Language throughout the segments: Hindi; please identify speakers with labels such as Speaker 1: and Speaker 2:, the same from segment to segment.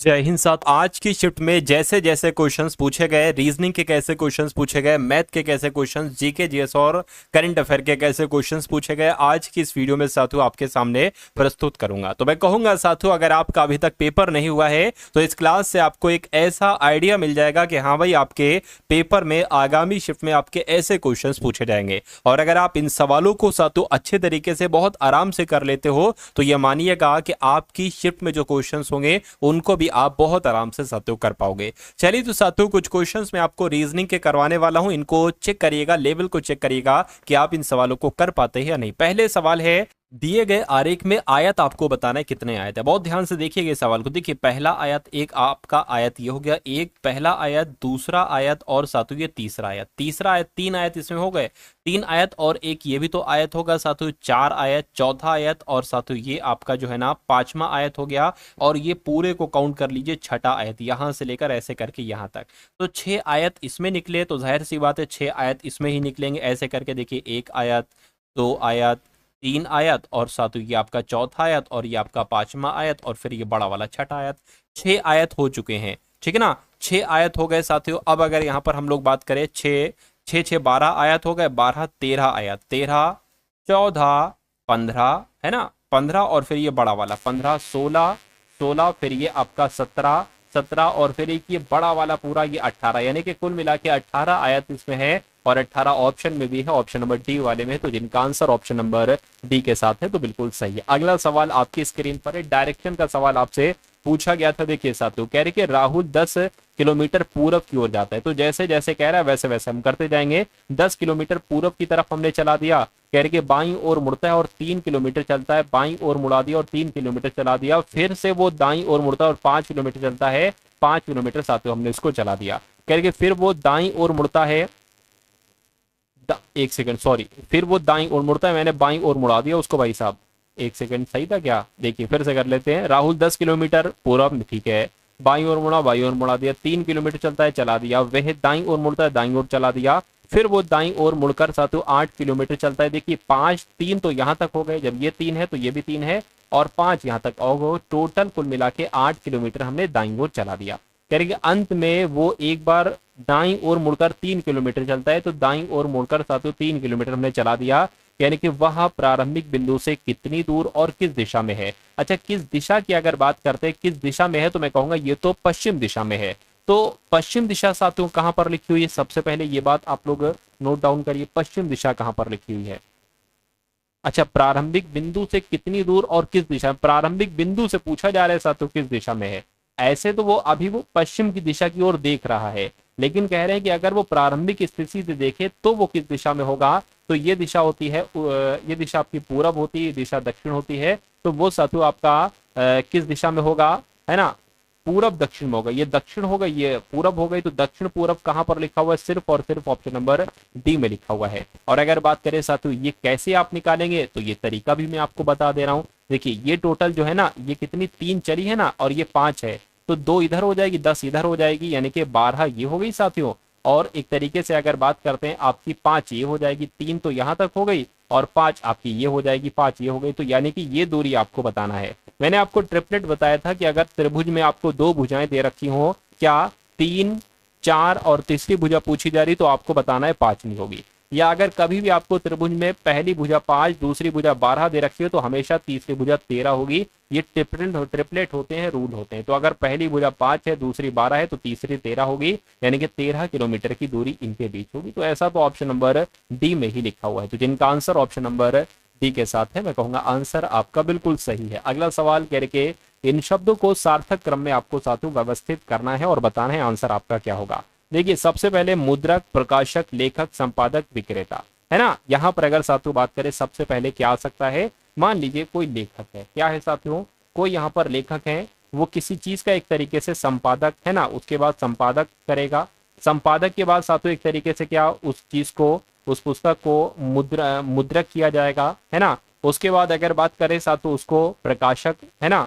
Speaker 1: जय हिंद साथ। आज की शिफ्ट में जैसे जैसे क्वेश्चंस पूछे गए, रीजनिंग के कैसे क्वेश्चंस पूछे गए, मैथ के कैसे क्वेश्चंस, जीके जीएस और करंट अफेयर के कैसे क्वेश्चंस पूछे गए, आज की इस वीडियो में साथियों आपके सामने प्रस्तुत करूंगा। तो मैं कहूंगा साथियों, अगर आपका अभी तक पेपर नहीं हुआ है तो इस क्लास से आपको एक ऐसा आइडिया मिल जाएगा कि हाँ भाई, आपके पेपर में आगामी शिफ्ट में आपके ऐसे क्वेश्चन पूछे जाएंगे। और अगर आप इन सवालों को साथियों अच्छे तरीके से बहुत आराम से कर लेते हो तो यह मानिएगा कि आपकी शिफ्ट में जो क्वेश्चंस होंगे उनको भी आप बहुत आराम से साथियों कर पाओगे। चलिए तो साथियों, कुछ क्वेश्चंस मैं आपको रीजनिंग के करवाने वाला हूं, इनको चेक करिएगा, लेवल को चेक करिएगा कि आप इन सवालों को कर पाते हैं या नहीं। पहले सवाल है, दिए गए आरेख में आयत आपको बताना है कितने आयत है। बहुत ध्यान से देखिएगा इस सवाल को। देखिए, पहला आयत, एक आपका आयत ये हो गया, एक पहला आयत, दूसरा आयत और साथियों ये तीसरा आयत। तीसरा आयत, तीन आयत इसमें हो गए, तीन आयत और एक ये भी तो आयत होगा साथियों, चार आयत, चौथा आयत और साथियों ये आपका जो है ना पांचवा आयत हो गया। और ये पूरे को काउंट कर लीजिए, छठा आयत, यहां से लेकर ऐसे करके यहां तक। तो छह आयत इसमें निकले तो जाहिर सी बात है छह आयत इसमें ही निकलेंगे। ऐसे करके देखिए, एक आयत, दो आयत, तीन आयत और साथियों ये आपका चौथा आयत और ये आपका पांचवा आयत और फिर ये बड़ा वाला छठा आयत। छह आयत हो चुके हैं, ठीक है ना। छह आयत हो गए साथियों। अब अगर यहां पर हम लोग बात करें, छह छह छह 12 आयत हो गए, 12 13 आयत, 13 14 15 है ना, 15 और फिर ये बड़ा वाला 15 16 16 फिर ये आपका 17 17 और फिर एक ये बड़ा वाला पूरा ये 18, यानी कि कुल मिला के 18 आयत इसमें है और 18 ऑप्शन में भी है, ऑप्शन नंबर डी वाले में है। तो जिनका आंसर ऑप्शन नंबर डी के साथ है तो बिल्कुल सही है। अगला सवाल आपकी स्क्रीन पर है, डायरेक्शन का सवाल आपसे पूछा गया था। देखिए साथियों, कह रहे कि राहुल 10 किलोमीटर पूरब की ओर जाता है। तो जैसे जैसे कह रहा है वैसे वैसे हम करते जाएंगे। 10 किलोमीटर पूरब की तरफ हमने चला दिया, कह रहे कि बाईं ओर मुड़ता है और 3 किलोमीटर चलता है, बाईं ओर मुड़ा दिया और 3 किलोमीटर चला दिया। फिर से वो दाईं ओर मुड़ता है और 5 किलोमीटर चलता है, 5 किलोमीटर साथियों हमने इसको चला दिया। कह रहे कि फिर वो दाईं ओर मुड़ता है, एक सेकंड सॉरी, फिर वो दाईं ओर मुड़ता है, मैंने बाईं ओर मुड़ा दिया उसको भाई साहब। एक सेकंड, सही था क्या? देखिए फिर से कर लेते हैं। राहुल 10 किलोमीटर पूरब, ठीक है, बाईं ओर मुड़ा, बाईं ओर मुड़ा दिया, 3 किलोमीटर चलता है, चला दिया। वह दाईं ओर मुड़ता है, दाईं ओर चला दिया। फिर वो दाईं ओर मुड़कर साथियों 8 किलोमीटर चलता है। देखिए 5 3 तो यहाँ तक हो गए, जब ये 3 है तो ये भी 3 है और 5 यहाँ तक और टोटल कुल मिला के 8 किलोमीटर हमने दाईं ओर चला दिया। कह रहे कि अंत में वो एक बार दाईं ओर मुड़कर 3 किलोमीटर चलता है। तो दाईं ओर मुड़कर साथियों 3 किलोमीटर हमने चला दिया, यानी कि वह प्रारंभिक बिंदु से कितनी दूर और किस दिशा में है। अच्छा, किस दिशा की अगर बात करते हैं, किस दिशा में है, तो मैं कहूंगा ये तो पश्चिम दिशा में है। तो पश्चिम दिशा साथियों कहां पर लिखी हुई है, सबसे पहले ये बात आप लोग नोट डाउन करिए, पश्चिम दिशा कहां पर लिखी हुई है। अच्छा, प्रारंभिक बिंदु से कितनी दूर और किस दिशा में, प्रारंभिक बिंदु से पूछा जा रहा है साथियों किस दिशा में है। ऐसे तो वो अभी वो पश्चिम की दिशा की ओर देख रहा है, लेकिन कह रहे हैं कि अगर वो प्रारंभिक स्थिति से देखे तो वो किस दिशा में होगा। तो ये दिशा होती है, ये दिशा आपकी पूरब होती है, ये दिशा दक्षिण होती है। तो वो साथियों आपका किस दिशा में होगा, है ना, पूरब दक्षिण में होगा। ये दक्षिण होगा, ये पूरब हो गई। तो दक्षिण पूरब कहां पर लिखा हुआ है, सिर्फ और सिर्फ ऑप्शन नंबर डी में लिखा हुआ है। और अगर बात करें साथियों ये कैसे आप निकालेंगे, तो ये तरीका भी मैं आपको बता दे रहा हूं। देखिए ये टोटल जो है ना, ये कितनी 3 चली है ना और ये 5 है, तो 2 इधर हो जाएगी, 10 इधर हो जाएगी, यानी कि 12 ये हो गई साथियों। और एक तरीके से अगर बात करते हैं आपकी 5 ये हो जाएगी, 3 तो यहां तक हो गई और 5 आपकी ये हो जाएगी, 5 ये हो गई। तो यानी कि ये दूरी आपको बताना है। मैंने आपको ट्रिपलेट बताया था कि अगर त्रिभुज में आपको 2 भुजाएं दे रखी हो, क्या 3 4 और तीसरी भुजा पूछी जा रही, तो आपको बताना है 5 नहीं होगी। या अगर कभी भी आपको त्रिभुज में पहली भुजा 5 दूसरी भुजा 12 दे रखी हो तो हमेशा तीसरी भुजा 13 होगी। ये ट्रिपलेट होते हैं, रूल होते हैं। तो अगर पहली भुजा 5 है, दूसरी 12 है, तो तीसरी 13 होगी, यानी कि 13 किलोमीटर की दूरी इनके बीच होगी। तो ऐसा तो ऑप्शन नंबर डी में ही लिखा हुआ है। तो जिनका आंसर ऑप्शन नंबर डी के साथ है, मैं कहूंगा आंसर आपका बिल्कुल सही है। अगला सवाल कह रहे कि इन शब्दों को सार्थक क्रम में आपको साथियों व्यवस्थित करना है और बताना है आंसर आपका क्या होगा। देखिए सबसे पहले मुद्रक, प्रकाशक, लेखक, संपादक, विक्रेता, है ना। यहां पर अगर साथियों बात करें सबसे पहले क्या आ सकता है, मान लीजिए कोई लेखक है, क्या है साथियों, कोई यहाँ पर लेखक है, वो किसी चीज का एक तरीके से संपादक है ना, उसके बाद संपादक करेगा, संपादक के बाद साथियों एक तरीके से क्या उस चीज को, उस पुस्तक को मुद्रक किया जाएगा, है ना। उसके बाद अगर बात करें साथियों उसको प्रकाशक, है ना,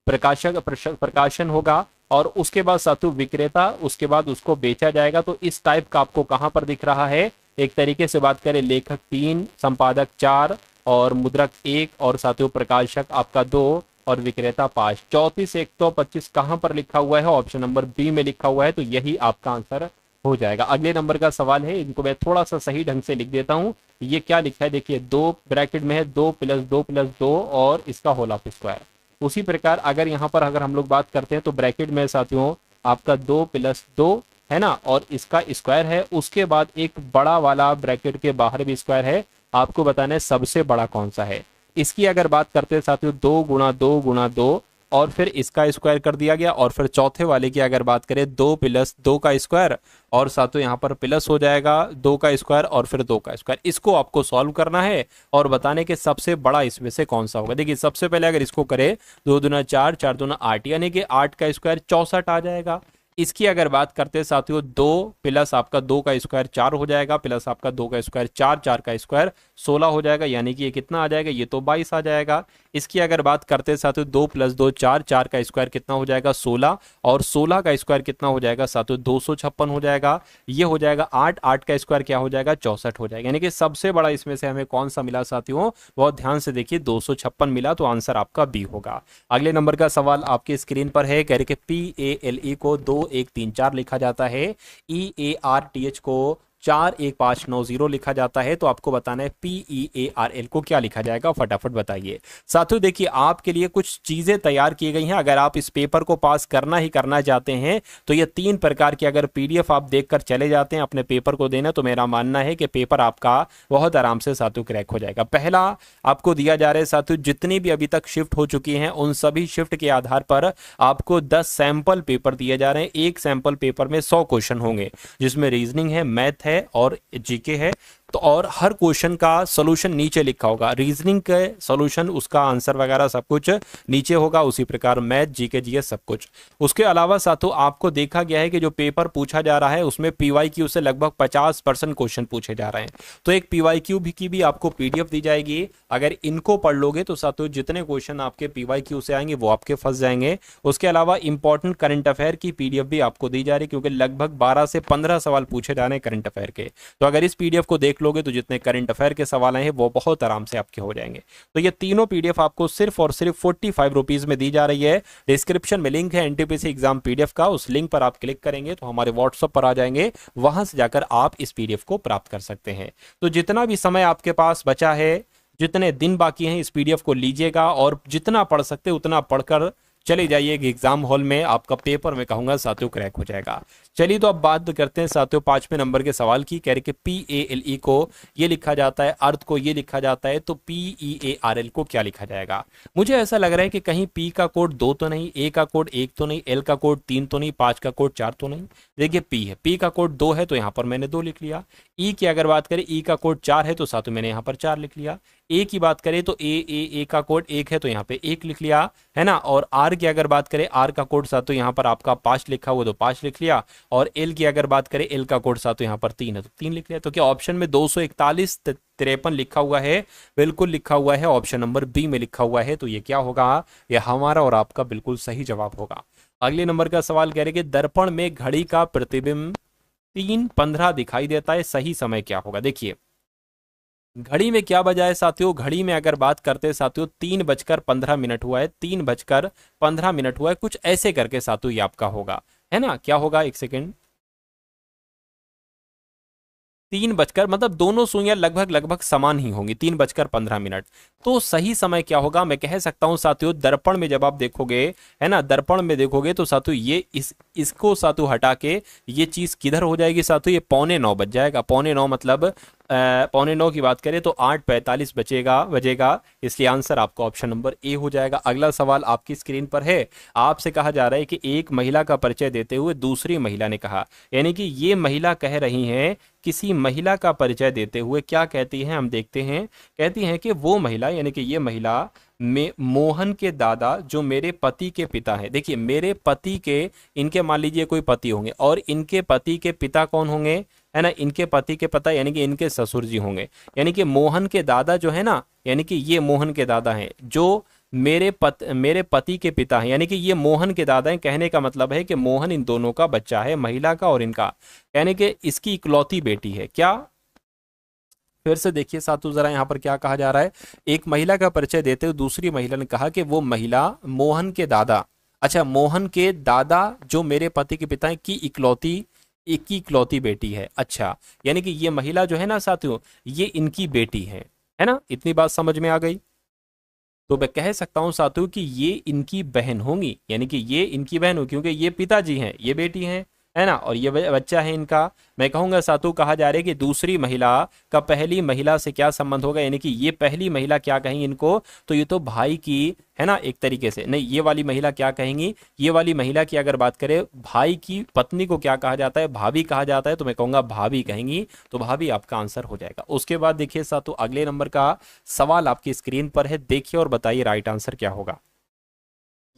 Speaker 1: प्रकाशन होगा। और उसके बाद साथियों विक्रेता, उसके बाद उसको बेचा जाएगा। तो इस टाइप का आपको कहां पर दिख रहा है, एक तरीके से बात करें लेखक 3, संपादक 4 और मुद्रक 1 और साथियों प्रकाशक आपका 2, और विक्रेता 5। 34 से 125 कहां पर लिखा हुआ है? ऑप्शन नंबर बी में लिखा हुआ है, तो यही आपका आंसर हो जाएगा। अगले नंबर का सवाल है, इनको मैं थोड़ा सा सही ढंग से लिख देता हूं। ये क्या लिखा है देखिए, 2 ब्रैकेट में है, 2 + 2 + 2 और इसका होल ऑफ स्क्वायर। उसी प्रकार अगर यहाँ पर अगर हम लोग बात करते हैं तो ब्रैकेट में साथियों आपका 2 + 2 है ना, और इसका स्क्वायर है। उसके बाद एक बड़ा वाला ब्रैकेट के बाहर भी स्क्वायर है। आपको बताना है सबसे बड़ा कौन सा है। इसकी अगर बात करते हैं साथियों, 2 × 2 × 2 और फिर इसका स्क्वायर कर दिया गया। और फिर चौथे वाले की अगर बात करें, 2 + 2 का स्क्वायर और साथियों यहाँ पर प्लस हो जाएगा 2 का स्क्वायर और फिर 2 का स्क्वायर। इसको आपको सॉल्व करना है और बताने के सबसे बड़ा इसमें से कौन सा होगा। देखिए सबसे पहले अगर इसको करें, 2 दूना 4, 4 दूना 8, यानी कि 8 का स्क्वायर 64 आ जाएगा। इसकी अगर बात करते हैं साथियों, 2 + आपका 2 का स्क्वायर 4 हो जाएगा, प्लस आपका 2 का स्क्वायर 4, 4 का स्क्वायर 16 हो जाएगा, यानी कि ये कितना आ जाएगा? ये तो 22 आ जाएगा। इसकी अगर बात करते हैं साथियों, 2 + 2 4, 4 का स्क्वायर कितना हो जाएगा? 16 और 16 का स्क्वायर कितना हो जाएगा साथियों? 256 हो जाएगा। ये हो जाएगा 8, 8 का स्क्वायर क्या हो जाएगा? 64 हो जाएगा। यानी कि सबसे बड़ा इसमें से हमें कौन सा मिला साथियों? बहुत ध्यान से देखिए, 256 मिला, तो आंसर आपका बी होगा। अगले नंबर का सवाल आपकी स्क्रीन पर है, कह रहे कि PALE को 2 1 3 4 लिखा जाता है, EARTH को 4 1 5 9 0 लिखा जाता है, तो आपको बताना है PEARL को क्या लिखा जाएगा, फटाफट बताइए। साथियों देखिए आपके लिए कुछ चीजें तैयार की गई हैं। अगर आप इस पेपर को पास करना ही करना चाहते हैं तो ये 3 प्रकार की अगर PDF आप देखकर चले जाते हैं अपने पेपर को देना, तो मेरा मानना है कि पेपर आपका बहुत आराम से साथियों क्रैक हो जाएगा। पहला आपको दिया जा रहा है साथियों, जितनी भी अभी तक शिफ्ट हो चुकी हैं उन सभी शिफ्ट के आधार पर आपको 10 सैंपल पेपर दिए जा रहे हैं। एक सैंपल पेपर में 100 क्वेश्चन होंगे, जिसमें रीजनिंग है, मैथ है और जीके है। तो और हर क्वेश्चन का सॉल्यूशन नीचे लिखा होगा। रीजनिंग के सॉल्यूशन, उसका आंसर वगैरह सब कुछ नीचे होगा, उसी प्रकार मैथ, जीके, जीएस सब कुछ। उसके अलावा साथियों आपको देखा गया है कि जो पेपर पूछा जा रहा है उसमें PYQ से लगभग 50% क्वेश्चन पूछे जा रहे हैं। तो एक PYQ की भी आपको PDF दी जाएगी। अगर इनको पढ़ लोगे तो साथियों जितने क्वेश्चन आपके PYQ से आएंगे वो आपके फंस जाएंगे। उसके अलावा इंपॉर्टेंट करंट अफेयर की PDF भी आपको दी जा रही है, क्योंकि लगभग 12 से 15 सवाल पूछे जा रहे हैं करंट अफेयर के। तो अगर इस PDF को देख लोगे तो जितने करंट अफेयर के सवाल आए हैं वो बहुत आराम से आपके हो जाएंगे। तो ये तीनों PDF आपको सिर्फ और सिर्फ 45 रुपीज में दी जा रही है। डिस्क्रिप्शन में लिंक है NTPC एग्जाम PDF का, उस लिंक पर आप क्लिक करेंगे तो हमारे व्हाट्सएप पर आ जाएंगे, वहां से जाकर आप इस PDF को प्राप्त कर सकते हैं। तो जितना भी समय आपके पास बचा है, जितने दिन बाकी हैं, इस PDF को लीजिएगा और जितना पढ़ सकते उतना पढ़कर चले जाइए एग्जाम हॉल में। आपका पेपर में कहूंगा साथियों क्रैक हो जाएगा। चलिए तो अब बात करते हैं साथियों 5वें नंबर के सवाल की। कह रहे कि PALE को ये लिखा जाता है, अर्थ को ये लिखा जाता है, तो PEARL को क्या लिखा जाएगा? मुझे ऐसा लग रहा है कि कहीं P का कोड 2 तो नहीं, A का कोड 1 तो नहीं, L का कोड 3 तो नहीं, 5 का कोड 4 तो नहीं। देखिए P है, P का कोड 2 है तो यहाँ पर मैंने 2 लिख लिया। E की अगर बात करें, E का कोड 4 है तो साथियों मैंने यहाँ पर 4 लिख लिया। A की बात करें तो A का कोड 1 है तो यहाँ पे 1 लिख लिया, है ना। और R की अगर बात करें, R का कोड साथियों यहाँ पर आपका 5 लिखा हुआ तो 5 लिख लिया। और L की अगर बात करें, L का कोड साथियों यहाँ पर 3 है तो 3 लिख लिया। तो क्या ऑप्शन में 241 53 लिखा हुआ है? बिल्कुल लिखा हुआ है, ऑप्शन नंबर बी में लिखा हुआ है। तो ये क्या होगा? ये हमारा और आपका बिल्कुल सही जवाब होगा। अगले नंबर का सवाल कह रहे कि दर्पण में घड़ी का प्रतिबिंब 3:15 दिखाई देता है, सही समय क्या होगा? देखिए घड़ी में क्या बजा है साथियों, घड़ी में अगर बात करते हैं साथियों 3:15 हुआ है, 3:15 हुआ है, कुछ ऐसे करके साथियों ये आपका होगा, है ना। क्या होगा? एक सेकेंड, 3 बजकर, मतलब दोनों सुइयां लगभग लगभग समान ही होंगी, 3:15। तो सही समय क्या होगा? मैं कह सकता हूं साथियों, दर्पण में जब आप देखोगे, है ना, दर्पण में देखोगे तो साथियों ये इसको साथियों हटा के ये चीज किधर हो जाएगी साथियों? ये 8:45 बज जाएगा। 8:45 मतलब 8:45 की बात करें तो 8:45 बजेगा। इसलिए आंसर आपका ऑप्शन नंबर ए हो जाएगा। अगला सवाल आपकी स्क्रीन पर है। आपसे कहा जा रहा है कि एक महिला का परिचय देते हुए दूसरी महिला ने कहा, यानी कि ये महिला कह रही हैं, किसी महिला का परिचय देते हुए क्या कहती हैं, हम देखते हैं। कहती हैं कि वो महिला, यानी कि ये महिला, में मोहन के दादा जो मेरे पति के पिता हैं। देखिए मेरे पति के, इनके मान लीजिए कोई पति होंगे और इनके पति के पिता कौन होंगे, है ना, इनके पति के पिता यानी कि इनके ससुर जी होंगे। यानी कि मोहन के दादा जो है ना, यानी कि ये मोहन के दादा हैं जो मेरे पति के पिता हैं, यानी कि ये मोहन के दादा हैं। कहने का मतलब है कि मोहन इन दोनों का बच्चा है, महिला का और इनका, यानी कि इसकी इकलौती बेटी है। क्या फिर से देखिए सातु जरा यहाँ पर क्या कहा जा रहा है। एक महिला का परिचय देते हुए दूसरी महिला ने कहा कि वो महिला मोहन के दादा, अच्छा मोहन के दादा जो मेरे पति के पिता की इकलौती एक की इकलौती बेटी है। अच्छा, यानी कि ये महिला जो है ना साथियों, ये इनकी बेटी है ना, इतनी बात समझ में आ गई। तो मैं कह सकता हूं साथियों कि ये इनकी बहन होंगी, यानी कि ये इनकी बहन होगी, क्योंकि ये पिताजी हैं, ये बेटी हैं, है ना, और ये बच्चा है इनका। मैं कहूंगा सातु कहा जा रहा है कि दूसरी महिला का पहली महिला से क्या संबंध होगा, यानी कि ये पहली महिला क्या कहेंगे इनको, तो ये तो भाई की, है ना, एक तरीके से नहीं, ये वाली महिला क्या कहेंगी, ये वाली महिला की अगर बात करें, भाई की पत्नी को क्या कहा जाता है, भाभी कहा जाता है, तो मैं कहूंगा भाभी कहेंगी, तो भाभी आपका आंसर हो जाएगा। उसके बाद देखिए सातु अगले नंबर का सवाल आपकी स्क्रीन पर है, देखिए और बताइए राइट आंसर क्या होगा।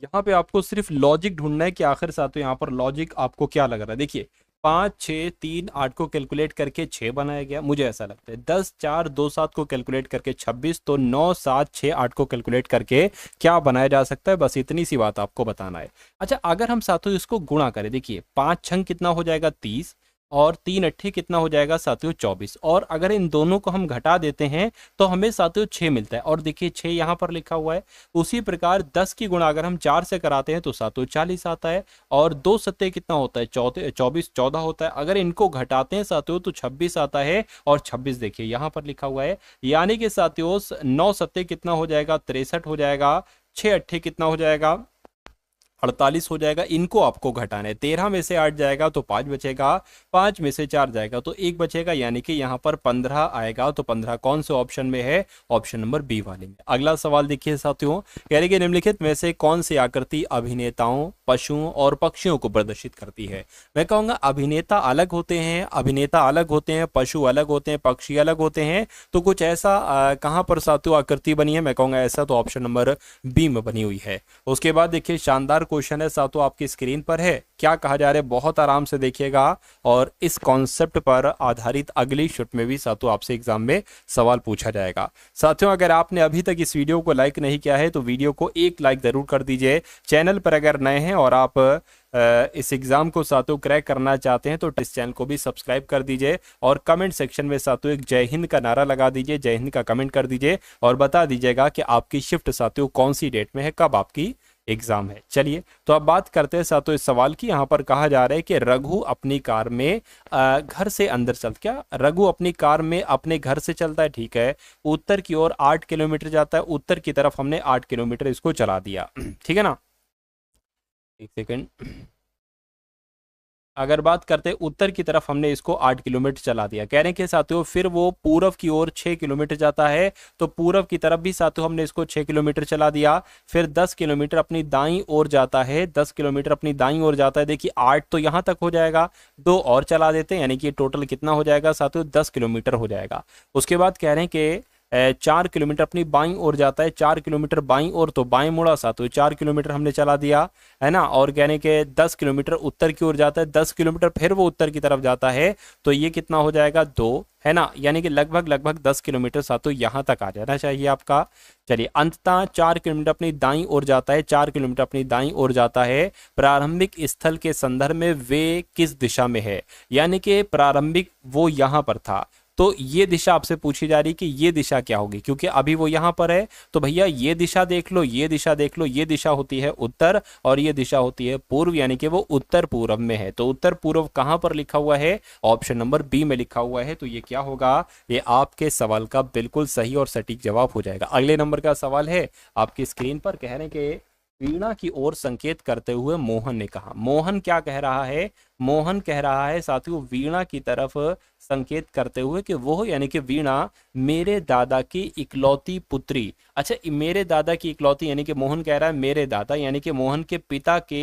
Speaker 1: यहाँ पे आपको सिर्फ लॉजिक ढूंढना है कि आखिर साथ यहाँ पर लॉजिक आपको क्या लग रहा है। देखिए 5 6 3 8 को कैलकुलेट करके 6 बनाया गया, मुझे ऐसा लगता है 10 4 2 7 को कैलकुलेट करके 26, तो 9 7 6 8 को कैलकुलेट करके क्या बनाया जा सकता है, बस इतनी सी बात आपको बताना है। अच्छा, अगर हम साथियों इसको गुणा करें, देखिए 5 छंग कितना हो जाएगा 30, और 3 अट्ठे कितना हो जाएगा साथियों 24, और अगर इन दोनों को हम घटा देते हैं तो हमें साथियों 6 मिलता है, और देखिए 6 यहाँ पर लिखा हुआ है। उसी प्रकार 10 की गुणा अगर हम 4 से कराते हैं तो साथियों 40 आता है, और 2 सत्ते कितना होता है 24 14 होता है, अगर इनको घटाते हैं साथियों तो 26 आता है, और 26 देखिए यहाँ पर लिखा हुआ है, यानी कि साथियों 9 सत्ते कितना हो जाएगा 63 हो जाएगा, 6 अट्ठे कितना हो जाएगा 48 हो जाएगा, इनको आपको घटाना है। 13 में से 8 जाएगा तो 5 बचेगा, 5 में से 4 जाएगा तो 1 बचेगा, यानी कि यहाँ पर 15 आएगा। तो 15 कौन से ऑप्शन में है, ऑप्शन नंबर बी वाले में। अगला सवाल देखिए साथियों, कह रहे कि निम्नलिखित में से कौन सी आकृति अभिनेताओं, पशुओं और पक्षियों को प्रदर्शित करती है। मैं कहूंगा अभिनेता अलग होते हैं, पशु अलग होते हैं, पक्षी अलग होते हैं, तो कुछ ऐसा कहाँ पर साथियों आकृति बनी है, मैं कहूंगा ऐसा तो ऑप्शन नंबर बी में बनी हुई है। उसके बाद देखिए शानदार क्वेश्चन है साथियों, आपकी स्क्रीन पर है, क्या कहा जा रहा है बहुत आराम से देखिएगा, और इस कॉन्सेप्ट पर आधारित अगली शिफ्ट में भी साथियों आपसे एग्जाम में सवाल पूछा जाएगा। साथियों अगर आपने अभी तक इस वीडियो को लाइक नहीं किया है तो वीडियो को एक लाइक जरूर कर दीजिए। चैनल पर अगर नए हैं और आप इस एग्जाम को साथियों क्रैक करना चाहते हैं तो इस चैनल को भी सब्सक्राइब कर दीजिए, और कमेंट सेक्शन में साथियों एक जय हिंद का नारा लगा दीजिए, जय हिंद का कमेंट कर दीजिए, और बता दीजिएगा कि आपकी शिफ्ट साथियों कौन सी डेट में है, कब आपकी एग्जाम है। चलिए तो अब बात करते हैं साथियों इस सवाल की। यहाँ पर कहा जा रहा है कि रघु अपनी कार में घर से अंदर क्या रघु अपनी कार में अपने घर से चलता है, ठीक है, उत्तर की ओर 8 किलोमीटर जाता है, उत्तर की तरफ हमने 8 किलोमीटर इसको चला दिया, ठीक है ना। एक सेकेंड, अगर बात करते हैं उत्तर की तरफ हमने इसको 8 किलोमीटर चला दिया, कह रहे हैं कि साथियों फिर वो पूर्व की ओर 6 किलोमीटर जाता है, तो पूर्व की तरफ भी साथियों हमने इसको 6 किलोमीटर चला दिया, फिर 10 किलोमीटर अपनी दाईं ओर जाता है, 10 किलोमीटर अपनी दाईं ओर जाता है, देखिए 8 तो यहां तक हो जाएगा, 2 और चला देते हैं, यानी कि टोटल कितना हो जाएगा साथियों 10 किलोमीटर हो जाएगा। उसके बाद कह रहे हैं कि 4 किलोमीटर अपनी बाईं ओर जाता है, 4 किलोमीटर बाईं ओर, तो बाईं मुड़ा साथियों 4 किलोमीटर हमने चला दिया, है ना, और कहने के 10 किलोमीटर उत्तर की ओर जाता है, 10 किलोमीटर फिर वो उत्तर की तरफ जाता है, तो ये कितना हो जाएगा 2, है ना, यानी कि लगभग 10 किलोमीटर साथियों यहां तक आ जाना चाहिए आपका। चलिए अंततः 4 किलोमीटर अपनी दाईं ओर जाता है, 4 किलोमीटर अपनी दाईं ओर जाता है, प्रारंभिक स्थल के संदर्भ में वे किस दिशा में है, यानी कि प्रारंभिक वो यहां पर था, तो ये दिशा आपसे पूछी जा रही कि ये दिशा क्या होगी, क्योंकि अभी वो यहां पर है, तो भैया ये दिशा देख लो, ये दिशा देख लो, ये दिशा होती है उत्तर और ये दिशा होती है पूर्व, यानी कि वो उत्तर पूर्व में है। तो उत्तर पूर्व कहां पर लिखा हुआ है, ऑप्शन नंबर बी में लिखा हुआ है, तो ये क्या होगा, ये आपके सवाल का बिल्कुल सही और सटीक जवाब हो जाएगा। अगले नंबर का सवाल है आपकी स्क्रीन पर, कह रहे हैं कि वीणा की ओर संकेत करते हुए मोहन ने कहा, मोहन क्या कह रहा है, मोहन कह रहा है साथियों वीणा की तरफ संकेत करते हुए कि वो यानी कि वीणा मेरे दादा की इकलौती पुत्री, अच्छा मेरे दादा की इकलौती, यानी कि मोहन कह रहा है मेरे दादा यानी कि मोहन के पिता के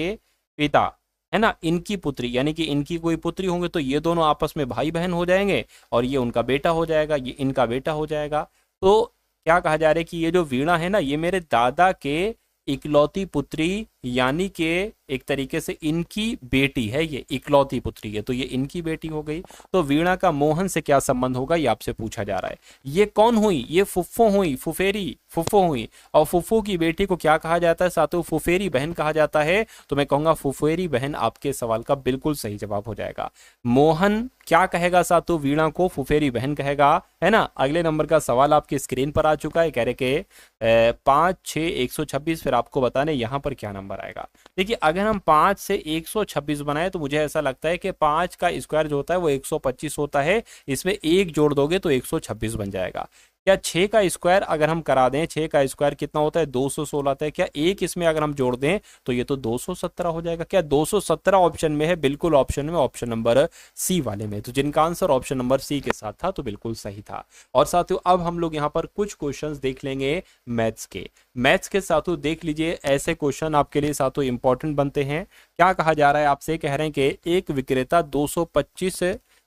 Speaker 1: पिता, है ना, इनकी पुत्री, यानी कि इनकी कोई पुत्री होंगे तो ये दोनों आपस में भाई बहन हो जाएंगे, और ये उनका बेटा हो जाएगा, ये इनका बेटा हो जाएगा। तो क्या कहा जा रहा है कि ये जो वीणा है ना, ये मेरे दादा के इकलौती पुत्री यानी कि एक तरीके से इनकी बेटी है, ये इकलौती पुत्री है, तो ये इनकी बेटी हो गई। तो वीणा का मोहन से क्या संबंध होगा, ये आपसे पूछा जा रहा है। ये कौन हुई, ये फुफ्फो हुई, फुफेरी फुफ्फो हुई। और फुफ्फो की बेटी को क्या कहा जाता है साथियों, फुफेरी बहन कहा जाता है। तो मैं कहूंगा फुफेरी बहन आपके सवाल का बिल्कुल सही जवाब हो जाएगा। मोहन क्या कहेगा साथियों, वीणा को फुफेरी बहन कहेगा, है ना। अगले नंबर का सवाल आपकी स्क्रीन पर आ चुका है, कह रहे के 5 6 126, फिर आपको बताने यहाँ पर क्या नंबर आएगा। देखिए अगर हम 5 से 126 बनाए तो मुझे ऐसा लगता है कि 5 का स्क्वायर जो होता है वो 125 होता है, इसमें एक जोड़ दोगे तो 126 बन जाएगा। क्या 6 का स्क्वायर अगर हम करा दें, 6 का स्क्वायर कितना होता है, 216 आता है। क्या एक इसमें अगर हम जोड़ दें तो ये तो 217 हो जाएगा। क्या 217 ऑप्शन में है, बिल्कुल ऑप्शन में, ऑप्शन नंबर सी वाले में। तो जिनका आंसर ऑप्शन नंबर सी के साथ था तो बिल्कुल सही था। और साथियों अब हम लोग यहाँ पर कुछ क्वेश्चंस देख लेंगे मैथ्स के साथियों। देख लीजिए ऐसे क्वेश्चन आपके लिए साथियों इंपॉर्टेंट बनते हैं। क्या कहा जा रहा है आपसे, कह रहे हैं कि एक विक्रेता 225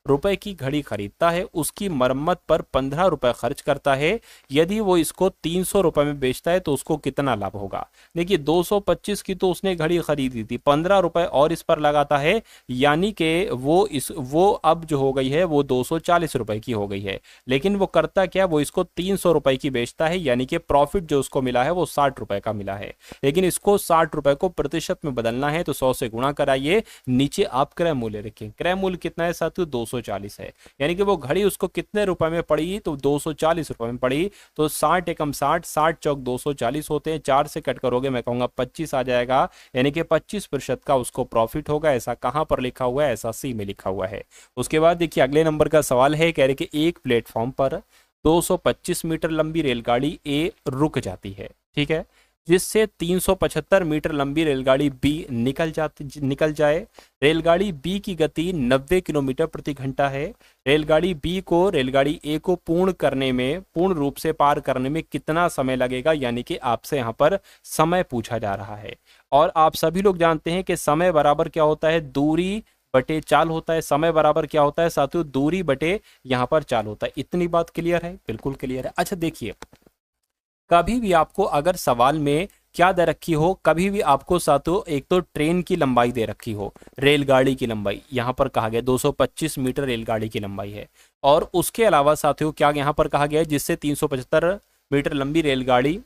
Speaker 1: रुपए की घड़ी खरीदता है, उसकी मरम्मत पर 15 रुपए खर्च करता है। यदि वो इसको 300 रुपए में बेचता है तो उसको कितना लाभ होगा। देखिए 225 की तो उसने घड़ी खरीदी थी, 15 रुपए और इस पर लगाता है, यानी कि वो अब जो हो गई है वो 240 रुपए की हो गई है। लेकिन वो करता क्या, वो इसको 300 रुपए की बेचता है, यानी कि प्रॉफिट जो उसको मिला है वो 60 रुपए का मिला है। लेकिन इसको 60 रुपए को प्रतिशत में बदलना है तो 100 से गुणा कराइए, नीचे आप क्रय मूल्य रखें। क्रय मूल्य कितना है साथियों, 240 है। यानी कि वो घड़ी उसको कितने रुपए में पड़ी, तो 240 रुपए में पड़ी। तो 60 एकम 60, 60 चौक 240 होते हैं, 4 से कट करोगे मैं कहूंगा 25 आ जाएगा, यानी कि 25% का उसको प्रॉफिट होगा। ऐसा कहां पर लिखा हुआ है, ऐसा सी में लिखा हुआ है। उसके बाद देखिए अगले नंबर का सवाल है, कह रहे कि एक प्लेटफॉर्म पर 225 मीटर लंबी रेलगाड़ी ए रुक जाती है, ठीक है, जिससे 375 मीटर लंबी रेलगाड़ी बी निकल जाए। रेलगाड़ी बी की गति 90 किलोमीटर प्रति घंटा है। रेलगाड़ी बी को रेलगाड़ी ए को पूर्ण रूप से पार करने में कितना समय लगेगा, यानी कि आपसे यहाँ पर समय पूछा जा रहा है। और आप सभी लोग जानते हैं कि समय बराबर क्या होता है, दूरी बटे चाल होता है। समय बराबर क्या होता है साथियों, दूरी बटे यहाँ पर चाल होता है। इतनी बात क्लियर है, बिल्कुल क्लियर है। अच्छा देखिए कभी भी आपको अगर सवाल में क्या दे रखी हो, कभी भी आपको साथियों एक तो ट्रेन की लंबाई दे रखी हो, रेलगाड़ी की लंबाई यहां पर कहा गया 225 मीटर रेलगाड़ी की लंबाई है, और उसके अलावा साथियों क्या यहां पर कहा गया है, जिससे 375 मीटर लंबी रेलगाड़ी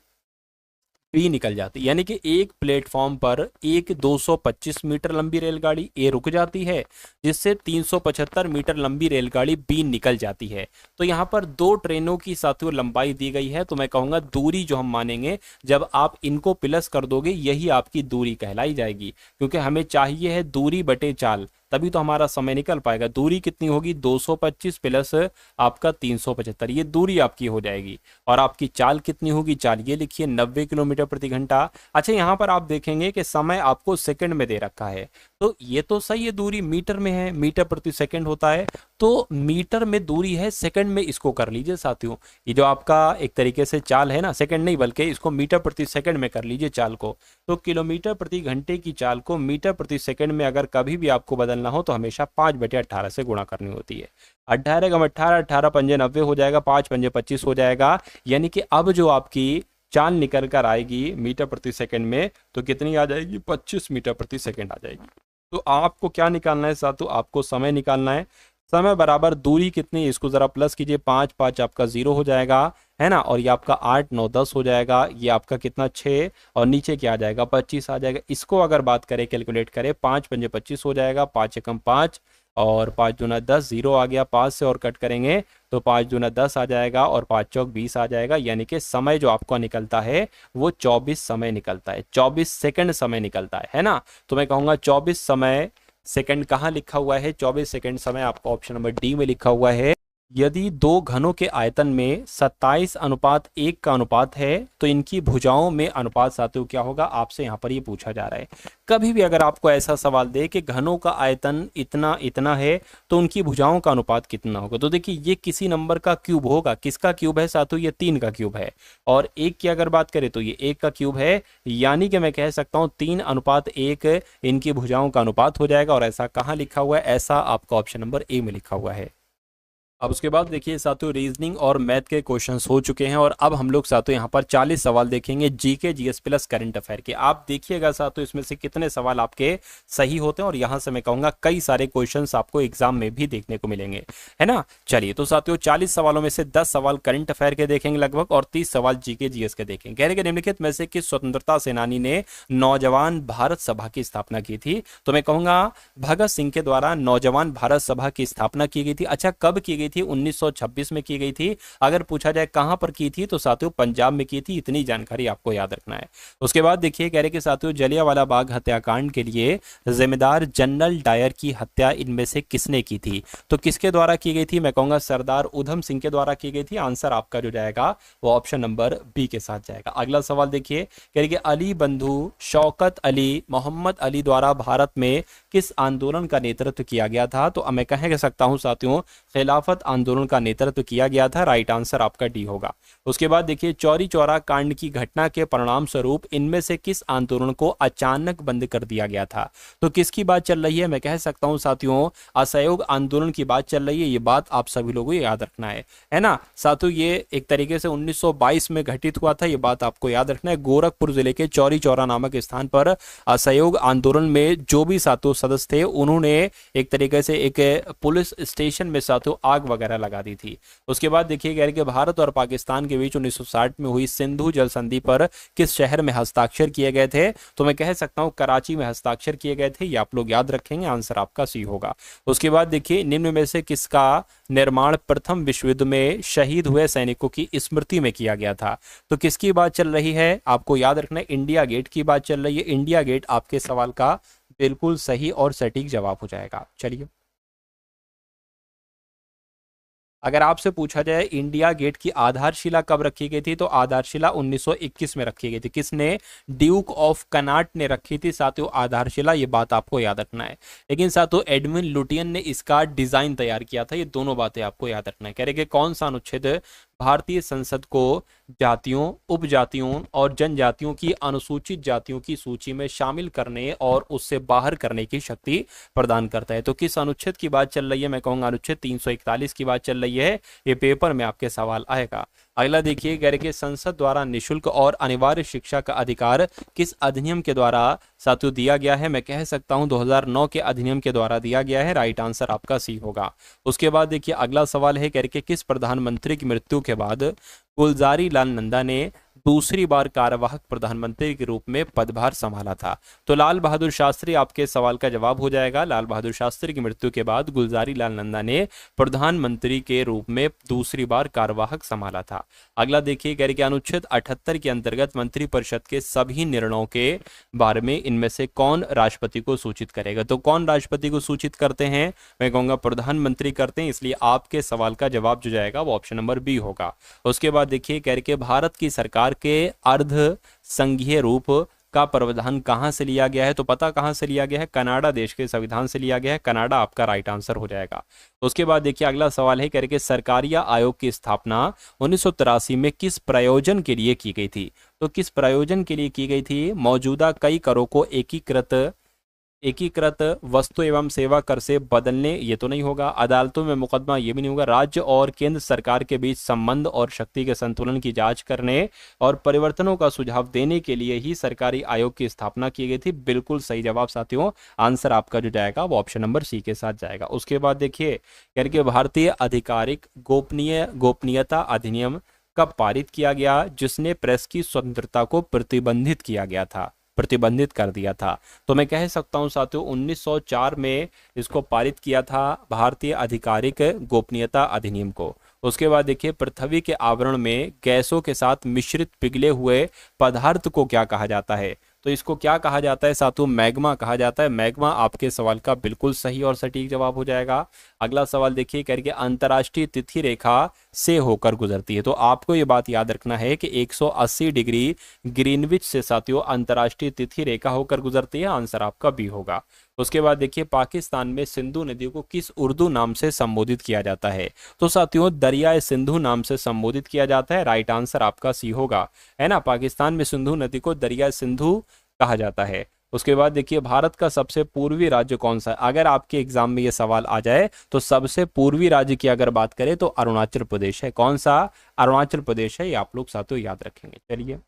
Speaker 1: बी निकल जाती, यानी कि एक प्लेटफॉर्म पर एक 225 मीटर लंबी रेलगाड़ी ए रुक जाती है, जिससे 375 मीटर लंबी रेलगाड़ी बी निकल जाती है। तो यहाँ पर दो ट्रेनों की साथियों लंबाई दी गई है, तो मैं कहूंगा दूरी जो हम मानेंगे जब आप इनको प्लस कर दोगे यही आपकी दूरी कहलाई जाएगी, क्योंकि हमें चाहिए है दूरी बटे चाल, तभी तो हमारा समय निकल पाएगा। दूरी कितनी होगी, 225 प्लस आपका 375, ये दूरी आपकी हो जाएगी। और आपकी चाल कितनी होगी, चाल ये लिखिए 90 किलोमीटर प्रति घंटा। अच्छा यहाँ पर आप देखेंगे कि समय आपको सेकंड में दे रखा है, तो ये तो सही है, दूरी मीटर में है, मीटर प्रति सेकंड होता है, तो मीटर में दूरी है, सेकंड में इसको कर लीजिए साथियों। ये जो आपका एक तरीके से चाल है ना, सेकंड नहीं बल्कि इसको मीटर प्रति सेकंड में कर लीजिए चाल को। तो किलोमीटर प्रति घंटे की चाल को मीटर प्रति सेकंड में अगर कभी भी आपको बदलना हो तो हमेशा 5/18 से गुणा करनी होती है। 18 × 18, 18 पंजे 90 हो जाएगा, 5 पंजे 25 हो जाएगा। यानी कि अब जो आपकी चाल निकल कर आएगी मीटर प्रति सेकंड में तो कितनी आ जाएगी, 25 मीटर प्रति सेकंड आ जाएगी। तो आपको क्या निकालना है साथियों, आपको समय निकालना है। समय बराबर दूरी कितनी, इसको जरा प्लस कीजिए, 5 5 आपका 0 हो जाएगा, है ना, और ये आपका 8 9 10 हो जाएगा, ये आपका कितना 6, और नीचे क्या आ जाएगा 25 आ जाएगा। इसको अगर बात करें कैलकुलेट करें, 5 पंजे 25 हो जाएगा, 5 एकम 5 और 5 दूना 10, 0 आ गया, 5 से और कट करेंगे तो 5 दूना 10 आ जाएगा और 5 चौक 20 आ जाएगा। यानी कि समय जो आपका निकलता है वो 24 समय निकलता है, 24 सेकंड समय निकलता है ना। तो मैं कहूँगा 24 समय सेकंड कहाँ लिखा हुआ है, 24 सेकंड समय आपका ऑप्शन नंबर डी में लिखा हुआ है। यदि दो घनों के आयतन में 27:1 का अनुपात है तो इनकी भुजाओं में अनुपात साथियों क्या होगा, आपसे यहाँ पर ये पूछा जा रहा है। कभी भी अगर आपको ऐसा सवाल दे कि घनों का आयतन इतना इतना है तो उनकी भुजाओं का अनुपात कितना होगा, तो देखिए ये किसी नंबर का क्यूब होगा। किसका क्यूब है साथियों, ये 3 का क्यूब है, और 1 की अगर बात करें तो ये 1 का क्यूब है, यानी कि मैं कह सकता हूँ 3:1 इनकी भुजाओं का अनुपात हो जाएगा। और ऐसा कहाँ लिखा हुआ है, ऐसा आपका ऑप्शन नंबर ए में लिखा हुआ है। अब उसके बाद देखिए साथियों, रीजनिंग और मैथ के क्वेश्चंस हो चुके हैं और अब हम लोग साथियों यहाँ पर 40 सवाल देखेंगे GK GS plus current affair के। आप देखिएगा साथियों इसमें से कितने सवाल आपके सही होते हैं, और यहाँ से मैं कहूँगा कई सारे क्वेश्चंस आपको एग्जाम में भी देखने को मिलेंगे, है ना। चलिए तो साथियों 40 सवालों में से 10 सवाल करंट अफेयर के देखेंगे लगभग, और 30 सवाल जीके जीएस के देखेंगे। कह रहे कि निम्नलिखित में से किस स्वतंत्रता सेनानी ने नौजवान भारत सभा की स्थापना की थी? तो मैं कहूँगा भगत सिंह के द्वारा नौजवान भारत सभा की स्थापना की गई थी। अच्छा, कब की गई थी? 1926 में की गई थी। अगर पूछा जाए कहां पर की थी, तो साथियों पंजाब में की थी। इतनी जानकारी आपको याद रखना है। उसके बाद देखिए कह रहे कि साथियों जलियांवाला बाग हत्याकांड के लिए जिम्मेदार जनरल डायर की हत्या इनमें से किसने की थी? तो किसके द्वारा की गई थी? मैं कहूंगा सरदार उधम सिंह के द्वारा की गई थी। आंसर आपका जो जाएगा वो ऑप्शन नंबर बी के साथ जाएगा। अगला सवाल देखिए कह रहे कि अली बंधु शौकत अली मोहम्मद अली द्वारा भारत में किस आंदोलन का नेतृत्व किया गया था? तो मैं कह सकता हूं साथियों खिलाफत आंदोलन का नेतृत्व किया गया था। राइट आंसर आपका डी होगा। उसके बाद देखिए चौरी चौरा कांड की घटना के परिणाम स्वरूप इनमें से किस आंदोलन को अचानक बंद कर दिया गया था? तो किसकी बात चल रही है? मैं कह सकता हूं साथियों असहयोग आंदोलन की बात चल रही है। ये बात आप सभी लोगों को याद रखना है ना साथियों। ये एक तरीके से 1922 में घटित हुआ था। ये बात आपको याद रखना है। गोरखपुर जिले के चौरी चौरा नामक स्थान पर असहयोग आंदोलन में जो भी साथियों सदस्य थे, उन्होंने एक तरीके से एक पुलिस स्टेशन में साथियों आग वगैरह लगा दी थी। उसके बाद देखिए कह रहे कि भारत और पाकिस्तान के बीच 1960 में हुई सिंधु जल संधि पर किस शहर में हस्ताक्षर किए गए थे? तो मैं कह सकता हूं कराची में हस्ताक्षर किए गए थे। ये आप लोग याद रखेंगे। आंसर आपका सी होगा। उसके बाद देखिए निम्न में से किसका निर्माण प्रथम विश्व युद्ध में शहीद हुए सैनिकों की स्मृति में किया गया था? तो किसकी बात चल रही है? आपको याद रखना है इंडिया गेट की बात चल रही है। इंडिया गेट आपके सवाल का बिल्कुल सही और सटीक जवाब हो जाएगा। चलिए अगर आपसे पूछा जाए इंडिया गेट की आधारशिला कब रखी गई थी, तो आधारशिला 1921 में रखी गई थी। किसने? ड्यूक ऑफ कनाट ने रखी थी साथियों आधारशिला। ये बात आपको याद रखना है। लेकिन साथियों एडविन लुटियन ने इसका डिजाइन तैयार किया था। ये दोनों बातें आपको याद रखना है। कह रहे कि कौन सा अनुच्छेद भारतीय संसद को जातियों, उपजातियों और जनजातियों की अनुसूचित जातियों की सूची में शामिल करने और उससे बाहर करने की शक्ति प्रदान करता है? तो किस अनुच्छेद की बात चल रही है? मैं कहूंगा अनुच्छेद 341 की बात चल रही है। ये पेपर में आपके सवाल आएगा। अगला देखिए कह रहे कि संसद द्वारा निशुल्क और अनिवार्य शिक्षा का अधिकार किस अधिनियम के द्वारा साथियों दिया गया है? मैं कह सकता हूं 2009 के अधिनियम के द्वारा दिया गया है। राइट आंसर आपका सी होगा। उसके बाद देखिए अगला सवाल है कह रहे कि किस प्रधानमंत्री की मृत्यु के बाद गुलजारी लाल नंदा ने दूसरी बार कार्यवाहक प्रधानमंत्री के रूप में पदभार संभाला था? तो लाल बहादुर शास्त्री आपके सवाल का जवाब हो जाएगा। लाल बहादुर शास्त्री की मृत्यु के बाद गुलजारी लाल नंदा ने प्रधानमंत्री के रूप में दूसरी बार कार्यवाहक संभाला था। अगला देखिए कह रहे कि अनुच्छेद 78 के अंतर्गत मंत्रिपरिषद के सभी निर्णयों के बारे में इनमें से कौन राष्ट्रपति को सूचित करेगा? तो कौन राष्ट्रपति को सूचित करते हैं? मैं कहूंगा प्रधानमंत्री करते हैं। इसलिए आपके सवाल का जवाब जो जाएगा वो ऑप्शन नंबर बी होगा। उसके बाद देखिए कह रहे कि भारत की सरकार के अर्ध संघीय रूप का प्रावधान कहां से लिया गया है? तो पता कहां से लिया गया है? कनाडा देश के संविधान से लिया गया है। कनाडा आपका राइट आंसर हो जाएगा। उसके बाद देखिए अगला सवाल है कह रहे कि सरकारिया आयोग की स्थापना 1983 में किस प्रयोजन के लिए की गई थी? तो किस प्रयोजन के लिए की गई थी? मौजूदा कई करों को एकीकृत वस्तु एवं सेवा कर से बदलने, ये तो नहीं होगा। अदालतों में मुकदमा, ये भी नहीं होगा। राज्य और केंद्र सरकार के बीच संबंध और शक्ति के संतुलन की जांच करने और परिवर्तनों का सुझाव देने के लिए ही सरकारी आयोग की स्थापना की गई थी। बिल्कुल सही जवाब साथियों। आंसर आपका जो जाएगा वो ऑप्शन नंबर सी के साथ जाएगा। उसके बाद देखिए करके भारतीय आधिकारिक गोपनीयता अधिनियम कब पारित किया गया, जिसने प्रेस की स्वतंत्रता को प्रतिबंधित कर दिया था? तो मैं कह सकता हूं साथियों 1904 में इसको पारित किया था, भारतीय आधिकारिक गोपनीयता अधिनियम को। उसके बाद देखिए पृथ्वी के आवरण में गैसों के साथ मिश्रित पिघले हुए पदार्थ को क्या कहा जाता है? तो इसको क्या कहा जाता है साथियों? मैग्मा कहा जाता है। मैग्मा आपके सवाल का बिल्कुल सही और सटीक जवाब हो जाएगा। अगला सवाल देखिए करके अंतर्राष्ट्रीय तिथि रेखा से होकर गुजरती है। तो आपको ये बात याद रखना है कि 180 डिग्री ग्रीनविच से साथियों अंतर्राष्ट्रीय तिथि रेखा होकर गुजरती है। आंसर आपका बी होगा। उसके बाद देखिए पाकिस्तान में सिंधु नदी को किस उर्दू नाम से संबोधित किया जाता है? तो साथियों दरियाए सिंधु नाम से संबोधित किया जाता है। राइट आंसर आपका सी होगा, है ना। पाकिस्तान में सिंधु नदी को दरियाए सिंधु कहा जाता है। उसके बाद देखिए भारत का सबसे पूर्वी राज्य कौन सा है। अगर आपके एग्जाम में ये सवाल आ जाए तो सबसे पूर्वी राज्य की अगर बात करें तो अरुणाचल प्रदेश है। कौन सा? अरुणाचल प्रदेश है, ये आप लोग साथियों याद रखेंगे। चलिए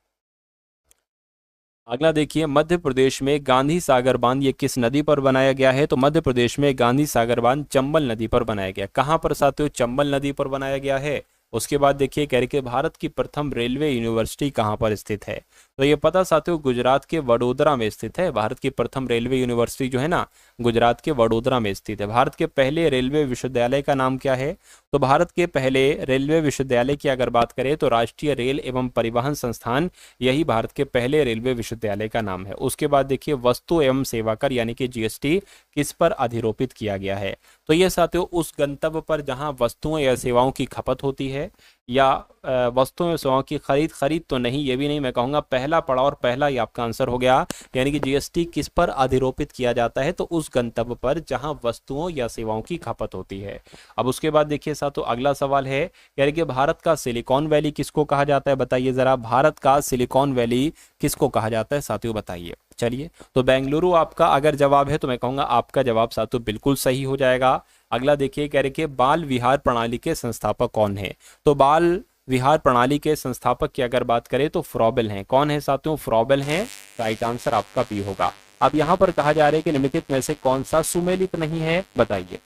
Speaker 1: अगला देखिए, मध्य प्रदेश में गांधी सागर बांध ये किस नदी पर बनाया गया है? तो मध्य प्रदेश में गांधी सागर बांध चंबल नदी पर बनाया गया। कहां पर साथियों? चंबल नदी पर बनाया गया है। उसके बाद देखिए कह रहे कि भारत की प्रथम रेलवे यूनिवर्सिटी कहां पर स्थित है? तो ये पता साथियों गुजरात के वडोदरा में स्थित है। भारत की प्रथम रेलवे यूनिवर्सिटी जो है ना, गुजरात के वडोदरा में स्थित है। भारत के पहले रेलवे विश्वविद्यालय का नाम क्या है? तो भारत के पहले रेलवे विश्वविद्यालय की अगर बात करें तो राष्ट्रीय रेल एवं परिवहन संस्थान, यही भारत के पहले रेलवे विश्वविद्यालय का नाम है। उसके बाद देखिए वस्तु एवं सेवा कर यानी कि जीएसटी किस पर अधिरोपित किया गया है? तो ये साथियों उस गंतव्य पर जहां वस्तुओं या सेवाओं की खपत होती है, या वस्तुओं या सेवाओं की खरीद तो नहीं, ये भी नहीं, मैं कहूंगा पहला पड़ाव और पहला ही आपका आंसर हो गया। यानी कि जीएसटी किस पर अधिरोपित किया जाता है? तो उस गंतव्य पर जहां वस्तुओं या सेवाओं की खपत होती है। अब उसके बाद देखिए साथियों अगला सवाल है, यानी कि भारत का सिलिकॉन वैली किसको कहा जाता है? बताइए जरा, भारत का सिलिकॉन वैली किसको कहा जाता है साथियों, बताइए। चलिए तो बेंगलुरु आपका अगर जवाब है तो मैं कहूंगा आपका जवाब साथियों बिल्कुल सही हो जाएगा। अगला देखिए कह रहे कि बाल विहार प्रणाली के संस्थापक कौन है? तो बाल विहार प्रणाली के संस्थापक की अगर बात करें तो फ्रॉबेल हैं। कौन है साथियों? फ्रॉबेल हैं। राइट आंसर आपका बी होगा। अब यहां पर कहा जा रहा है कि निम्नलिखित में से कौन सा सुमेलित नहीं है, बताइए।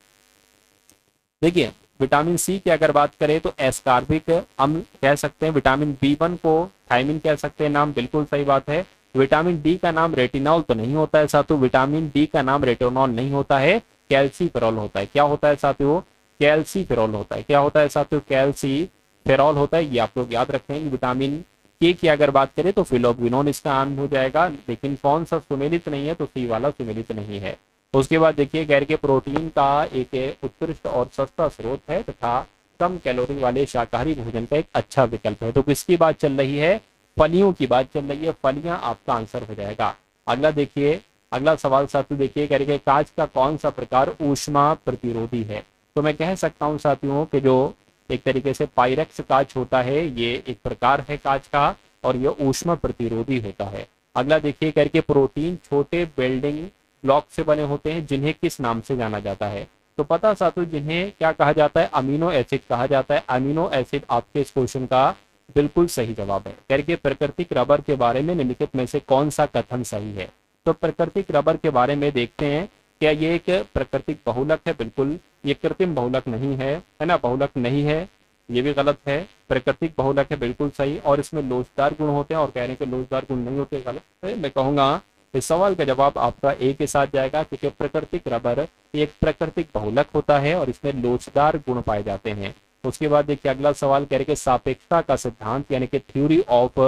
Speaker 1: देखिए विटामिन सी की अगर बात करें तो एस्कॉर्बिक अम्ल कह सकते हैं। विटामिन बी1 को थायमिन कह सकते हैं, नाम बिल्कुल सही बात है। विटामिन डी का नाम रेटिनॉल तो नहीं होता है साथियों, विटामिन डी का नाम रेटिनॉल नहीं होता है, कैल्सीफेरॉल होता है। क्या होता है साथियों? कैल्सीफेरॉल होता है। क्या होता है साथियों? कैल्सीफेरॉल होता है। ये आप लोग याद रखेंगे। विटामिन के की अगर बात करें तो फिलोक्विनोन इसका नाम हो जाएगा, लेकिन कौन सा सुमेलित नहीं है? तो सी वाला सुमेलित नहीं है। उसके बाद देखिए गैर के प्रोटीन का एक उत्कृष्ट और सस्ता स्रोत है तथा कम कैलोरी वाले शाकाहारी भोजन का एक अच्छा विकल्प है। तो किसकी बात चल रही है? फलियों की बात चल रही है। फलियां आपका आंसर हो जाएगा। अगला देखिए, अगला सवाल साथियों देखिए कह रहे कांच का कौन सा प्रकार ऊष्मा प्रतिरोधी है? तो मैं कह सकता हूं साथियों कि जो एक तरीके से पायरेक्स कांच होता है, ये एक प्रकार है कांच का और ये ऊष्मा प्रतिरोधी होता है। अगला देखिए करके प्रोटीन छोटे बिल्डिंग ब्लॉक से बने होते हैं जिन्हें किस नाम से जाना जाता है? तो पता साथियों जिन्हें क्या कहा जाता है? अमीनो एसिड कहा जाता है। अमीनो एसिड आपके इस क्वेश्चन का बिल्कुल सही जवाब है। करके प्राकृतिक रबर के बारे में निम्नलिखित में से कौन सा कथन सही है? तो प्राकृतिक रबर के बारे में देखते हैं, क्या ये एक प्राकृतिक बहुलक है? बिल्कुल ये कृत्रिम बहुलक नहीं है ना, बहुलक नहीं है, ये भी गलत है। प्राकृतिक बहुलक है, बिल्कुल सही। और इसमें लोचदार गुण होते हैं और कह रहे हैं कि लोचदार गुण नहीं होते, गलत है। मैं कहूंगा इस सवाल का जवाब आपका ए के साथ जाएगा, क्योंकि प्राकृतिक रबर एक प्राकृतिक बहुलक होता है और इसमें लोचदार गुण पाए जाते हैं। उसके बाद देखिए अगला सवाल कह रहे कि सापेक्षता का सिद्धांत यानी कि थ्योरी ऑफ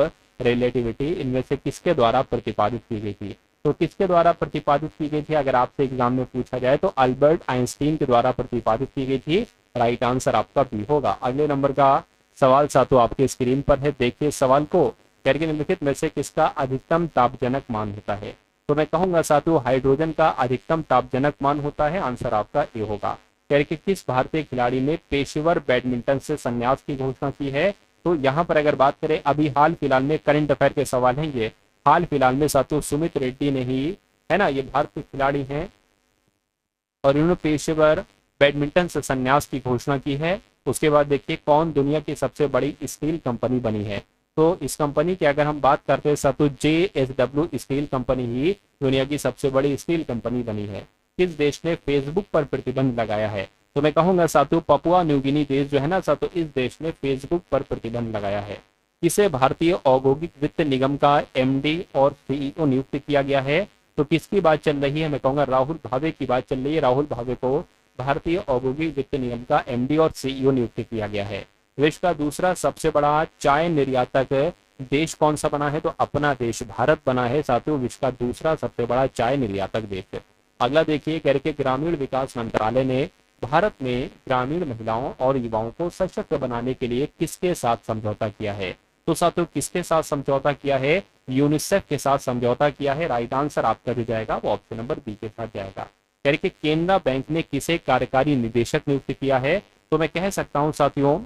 Speaker 1: रिलेटिविटी इनमें से किसके द्वारा प्रतिपादित की गई थी? तो किसके द्वारा प्रतिपादित की गई थी अगर आपसे एग्जाम में पूछा जाए तो अल्बर्ट आइंस्टीन के द्वारा प्रतिपादित की गई थी। राइट आंसर आपका बी होगा। अगले नंबर का सवाल साथियों आपके स्क्रीन पर है, देखिए सवाल को। करके निम्नलिखित में से किसका अधिकतम तापजनक मान होता है? तो मैं कहूंगा साथियों हाइड्रोजन का अधिकतम तापजनक मान होता है। आंसर आपका ए होगा। करके किस भारतीय खिलाड़ी ने पेशेवर बैडमिंटन से संन्यास की घोषणा की है? तो यहाँ पर अगर बात करें अभी हाल फिलहाल में करंट अफेयर के सवाल हैं ये, हाल फिलहाल में साथियों सुमित रेड्डी ने ही, है ना, ये भारतीय खिलाड़ी हैं और इन्होंने पेशेवर बैडमिंटन से संन्यास की घोषणा की है। उसके बाद देखिए कौन दुनिया की सबसे बड़ी स्टील कंपनी बनी है? तो इस कंपनी की अगर हम बात करते हैं साथियों JSW स्टील कंपनी ही दुनिया की सबसे बड़ी स्टील कंपनी बनी है। किस देश ने फेसबुक पर प्रतिबंध लगाया है? तो मैं कहूंगा साथियों पपुआ न्यू गिनी देश जो है ना साथियों, इस देश ने फेसबुक पर प्रतिबंध लगाया है। किसे भारतीय औद्योगिक वित्त निगम का MD और CEO नियुक्त किया गया है? तो किसकी बात चल रही है? मैं कहूंगा राहुल भावे की बात चल रही है। राहुल भावे को भारतीय औद्योगिक वित्त निगम का MD और CEO नियुक्त किया गया है। विश्व का दूसरा सबसे बड़ा चाय निर्यातक देश कौन सा बना है? तो अपना देश भारत बना है साथियों विश्व का दूसरा सबसे बड़ा चाय निर्यातक देश। अगला देखिए कह रहे ग्रामीण विकास मंत्रालय ने भारत में ग्रामीण महिलाओं और युवाओं को सशक्त बनाने के लिए किसके साथ समझौता किया है? तो साथियों किसके साथ समझौता किया है? यूनिसेफ के साथ समझौता किया है। राइट आंसर आपका जो जाएगा वो ऑप्शन नंबर बी के साथ जाएगा। कह रहे केनरा बैंक ने किसे कार्यकारी निदेशक नियुक्त किया है? तो मैं कह सकता हूं साथियों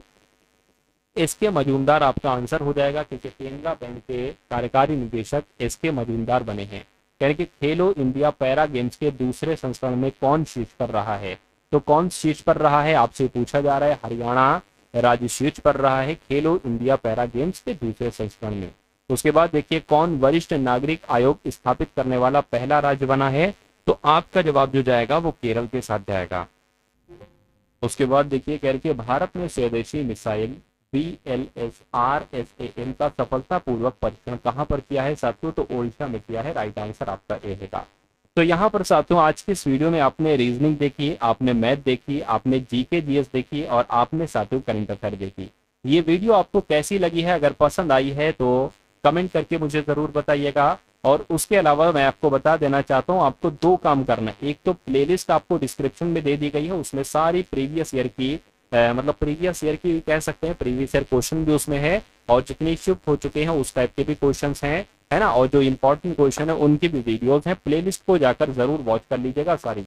Speaker 1: एसके मजूमदार आपका आंसर हो जाएगा, क्योंकि केनरा बैंक के कार्यकारी निदेशक एसके मजूमदार बने हैं। कह रहे कि खेलो इंडिया पैरा गेम्स के दूसरे संस्करण में कौन शीर्ष पर रहा है। तो कौन शीर्ष पर रहा है आपसे पूछा जा रहा है। हरियाणा राज्य शीर्ष पर रहा है खेलो इंडिया पैरा गेम्स के दूसरे संस्करण में। उसके बाद देखिए कौन वरिष्ठ नागरिक आयोग स्थापित करने वाला पहला राज्य बना है। तो आपका जवाब जो जाएगा वो केरल के साथ जाएगा। उसके बाद देखिए कह रहे भारत में स्वदेशी मिसाइल BLSRSAM का सफलतापूर्वक परीक्षण कहां पर किया है साथियों। तो ओडिशा में किया है। राइट आंसर आपका ए है। तो यहाँ पर साथियों आज के इस वीडियो में आपने रीजनिंग देखी, आपने मैथ देखी, आपने जीके जीएस देखी और आपने साथियों करंट अफेयर देखी। ये वीडियो आपको कैसी लगी है, अगर पसंद आई है तो कमेंट करके मुझे जरूर बताइएगा। और उसके अलावा मैं आपको बता देना चाहता हूँ आपको दो काम करना है। एक तो प्लेलिस्ट आपको डिस्क्रिप्शन में दे दी गई है, उसमें सारी प्रीवियस ईयर की मतलब प्रीवियस ईयर की कह सकते हैं, प्रीवियस ईयर क्वेश्चन भी उसमें है और जितने शिफ्ट हो चुके हैं उस टाइप के भी क्वेश्चंस हैं, है ना। और जो इंपॉर्टेंट क्वेश्चन है उनकी भी वीडियोस हैं। प्लेलिस्ट को जाकर जरूर वॉच कर लीजिएगा सारी।